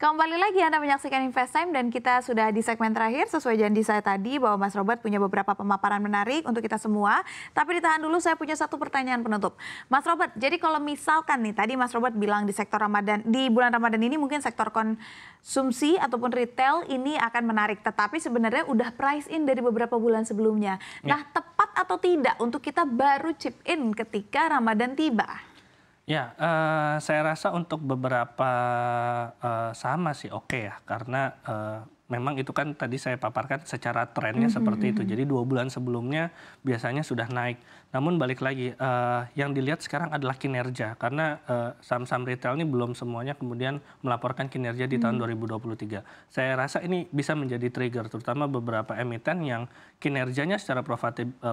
Kembali lagi Anda menyaksikan Invest Time dan kita sudah di segmen terakhir sesuai janji saya tadi bahwa Mas Robert punya beberapa pemaparan menarik untuk kita semua. Tapi ditahan dulu, saya punya satu pertanyaan penutup. Mas Robert, jadi kalau misalkan nih tadi Mas Robert bilang di sektor Ramadan, di bulan Ramadan ini mungkin sektor konsumsi ataupun retail ini akan menarik. Tetapi sebenarnya udah price in dari beberapa bulan sebelumnya. Nah, tepat atau tidak untuk kita baru chip in ketika Ramadan tiba? Ya, saya rasa untuk beberapa saham masih oke ya, karena memang itu kan tadi saya paparkan secara trennya seperti itu. Jadi 2 bulan sebelumnya biasanya sudah naik. Namun balik lagi, yang dilihat sekarang adalah kinerja, karena saham-saham retail ini belum semuanya kemudian melaporkan kinerja di tahun 2023. Saya rasa ini bisa menjadi trigger, terutama beberapa emiten yang kinerjanya secara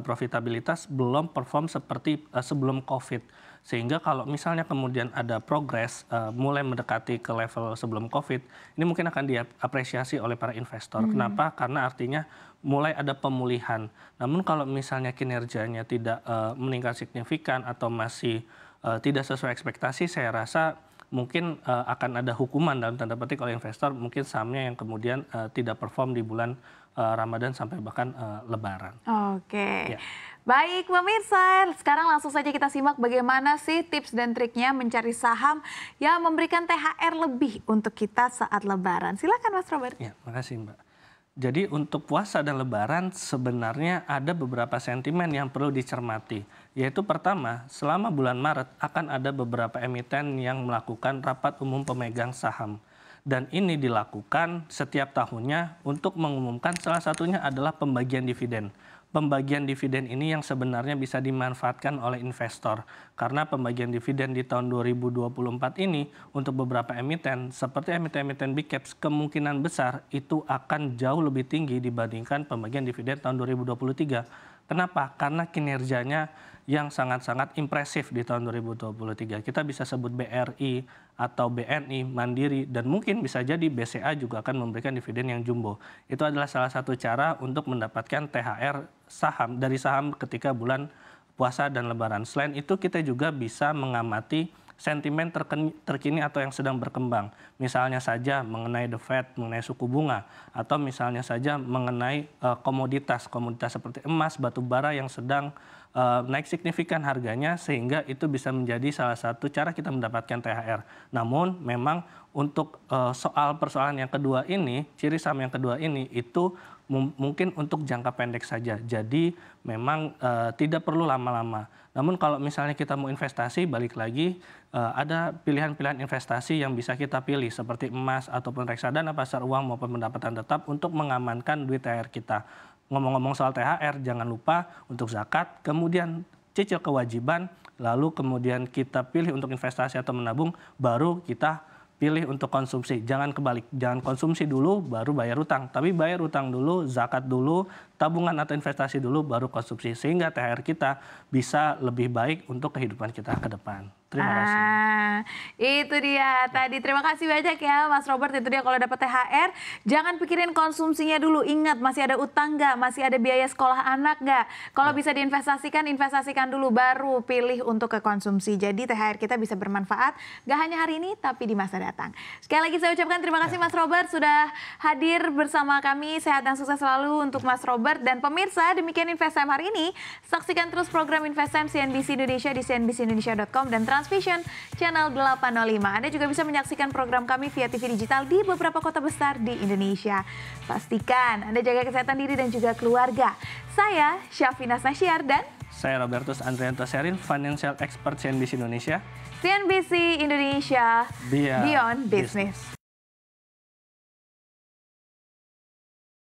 profitabilitas belum perform seperti sebelum COVID. Sehingga kalau misalnya kemudian ada progres mulai mendekati ke level sebelum COVID, ini mungkin akan diapresiasi oleh para investor. Kenapa? Karena artinya mulai ada pemulihan. Namun kalau misalnya kinerjanya tidak meningkat signifikan atau masih tidak sesuai ekspektasi, saya rasa mungkin akan ada hukuman dalam tanda petik oleh investor, mungkin sahamnya yang kemudian tidak perform di bulan Ramadan sampai bahkan Lebaran. Oke. Ya. Baik pemirsa, sekarang langsung saja kita simak bagaimana sih tips dan triknya mencari saham yang memberikan THR lebih untuk kita saat Lebaran. Silakan Mas Robert. Ya, makasih Mbak. Jadi untuk puasa dan Lebaran sebenarnya ada beberapa sentimen yang perlu dicermati. Yaitu pertama, selama bulan Maret akan ada beberapa emiten yang melakukan rapat umum pemegang saham. Dan ini dilakukan setiap tahunnya untuk mengumumkan salah satunya adalah pembagian dividen. Pembagian dividen ini yang sebenarnya bisa dimanfaatkan oleh investor. Karena pembagian dividen di tahun 2024 ini untuk beberapa emiten, seperti emiten-emiten big caps, kemungkinan besar itu akan jauh lebih tinggi dibandingkan pembagian dividen tahun 2023. Kenapa? Karena kinerjanya yang sangat-sangat impresif di tahun 2023. Kita bisa sebut BRI atau BNI, Mandiri, dan mungkin bisa jadi BCA juga akan memberikan dividen yang jumbo. Itu adalah salah satu cara untuk mendapatkan THR saham dari saham ketika bulan puasa dan Lebaran. Selain itu kita juga bisa mengamati sentimen terkini atau yang sedang berkembang. Misalnya saja mengenai The Fed, mengenai suku bunga, atau misalnya saja mengenai komoditas seperti emas, batu bara yang sedang naik signifikan harganya, sehingga itu bisa menjadi salah satu cara kita mendapatkan THR. Namun memang untuk persoalan yang kedua ini, ciri saham yang kedua ini itu mungkin untuk jangka pendek saja. Jadi memang tidak perlu lama-lama. Namun kalau misalnya kita mau investasi, balik lagi ada pilihan-pilihan investasi yang bisa kita pilih seperti emas ataupun reksadana pasar uang maupun pendapatan tetap untuk mengamankan duit THR kita. Ngomong-ngomong soal THR, jangan lupa untuk zakat, kemudian cicil kewajiban, lalu kemudian kita pilih untuk investasi atau menabung, baru kita pilih untuk konsumsi. Jangan kebalik, jangan konsumsi dulu baru bayar utang, tapi bayar utang dulu, zakat dulu, tabungan atau investasi dulu baru konsumsi, sehingga THR kita bisa lebih baik untuk kehidupan kita ke depan. Terima kasih. Itu dia tadi. Terima kasih banyak ya Mas Robert. Itu dia kalau dapat THR, jangan pikirin konsumsinya dulu. Ingat masih ada utang nggak? Masih ada biaya sekolah anak nggak? Kalau bisa diinvestasikan, investasikan dulu baru pilih untuk ke konsumsi. Jadi THR kita bisa bermanfaat nggak hanya hari ini tapi di masa datang. Sekali lagi saya ucapkan terima kasih Mas Robert sudah hadir bersama kami. Sehat dan sukses selalu untuk Mas Robert dan pemirsa. Demikian Invest Time hari ini. Saksikan terus program Invest Time CNBC Indonesia di cnbcindonesia.com dan Transvision Channel 805. Anda juga bisa menyaksikan program kami via TV digital di beberapa kota besar di Indonesia. Pastikan Anda jaga kesehatan diri dan juga keluarga. Saya Syafina Nasyar dan saya Robertus Andrianto Serin, Financial Expert CNBC Indonesia. CNBC Indonesia, Beyond Business.